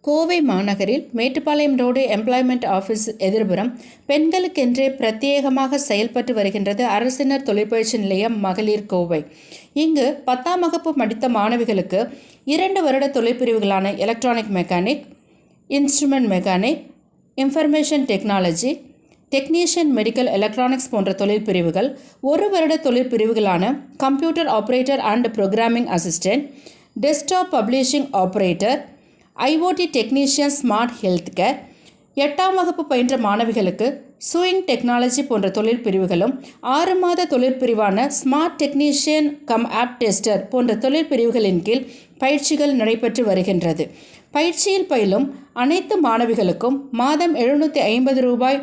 கோவை மாநகரில் Mettupalayam road employment office எதிர்புறம் பெண்களுக்கென்றே பிரத்யேகமாக செயல்பட்டு வருகின்றது அரசினர் தொழிற்பயிற்சி நிலையம் மகளிர் கோவை. இங்கு 10ஆம் வகுப்பு படித்த மாணவிகளுக்கு 2 வருட தொழிற்பிரிவுகளான electronic mechanic, instrument mechanic, information technology, technician medical electronics போன்ற தொழிற்பிரிவுகள், 1 வருட தொழிற்பிரிவுகளான computer operator and programming assistant, desktop publishing operator, IoT technician, smart health care, 8ஆம் வகுப்பு பயின்ற மாணவிகளுக்கு சூயிங் டெக்னாலஜி போன்ற தொழில் பிரிவுகளும், 6 மாத தொழிற்பிரிவான smart technician cum app tester போன்ற தொழில் பிரிவுகளின் கீழ் பயிற்சிகள் நடைபெற்று வருகின்றது. பயிற்சியில் பயிலும் அனைத்து மாணவிகளுக்கும் மாதம் 750 ரூபாய்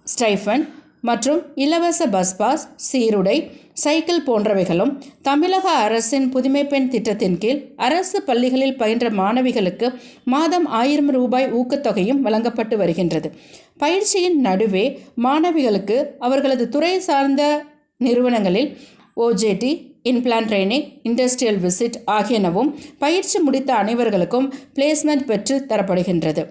ஸ்டைஃபன் மற்றும் இலவச பஸ் பாஸ், சீருடை, சைக்கிள் போன்றவைகளும் தமிழக அரசின் புதுமை பெண் திட்டத்தின் கீழ் அரசு பள்ளிகளில் பயின்ற மாணவிகளுக்கு மாதம் 1000 ரூபாய் ஊக்கத்தொகையும் வழங்கப்பட்டு வருகின்றது. பயிற்சியின் நடுவே மாணவிகளுக்கு அவர்களது துறை சார்ந்த நிறுவனங்களில் OJT, இன்பிளான் ட்ரைனிங், இண்டஸ்ட்ரியல் விசிட் ஆகியனவும் பயிற்சி முடித்த அனைவர்களுக்கும் பிளேஸ்மெண்ட் பெற்று தரப்படுகின்றது.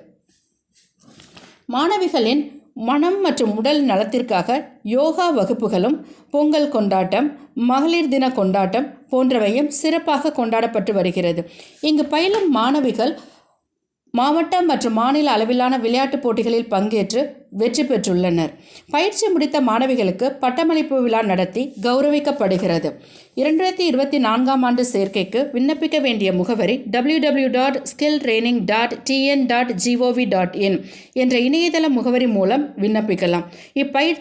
மாணவிகளின் மனம் மற்றும் உடல் நலத்திற்காக யோகா வகுப்புகளும், பொங்கல் கொண்டாட்டம், மகளிர் தின கொண்டாட்டம் போன்றவையும் சிறப்பாக கொண்டாடப்பட்டு வருகிறது. இங்கு பயிலும் மாணவிகள் மாவட்ட மற்றும் மாநில அளவிலான விளையாட்டுப் போட்டிகளில் பங்கேற்று வெற்றி பெற்றுள்ளனர். பயிற்சி முடித்த மாணவிகளுக்கு பட்டமளிப்பு விழா நடத்தி கௌரவிக்கப்படுகிறது. 2024ஆம் ஆண்டு சேர்க்கைக்கு விண்ணப்பிக்க வேண்டிய முகவரி www.skilltraining.tn.gov.in என்ற இணையதள முகவரி மூலம் விண்ணப்பிக்கலாம்.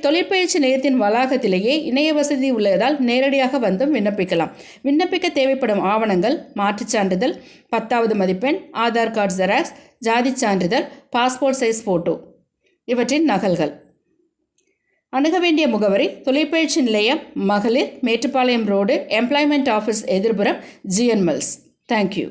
தொழிற்பயிற்சி நிலையத்தின் வளாகத்திலேயே இணைய வசதி உள்ளதால் நேரடியாக வந்தும் விண்ணப்பிக்கலாம். விண்ணப்பிக்க தேவைப்படும் ஆவணங்கள்: மாற்றுச் சான்றிதழ், 10வது மதிப்பெண், ஆதார் கார்டு ஜெராக்ஸ், ஜாதி சான்றிதழ், பாஸ்போர்ட் சைஸ் போட்டோ இவற்றின் நகல்கள். அணுக வேண்டிய முகவரி: தொழிற்பயிற்சி நிலையம் மகளிர், மேட்டுப்பாளையம் ரோடு, எம்ப்ளாய்மெண்ட் ஆஃபீஸ் எதிர்புறம், GN மில்ஸ். தேங்க்யூ.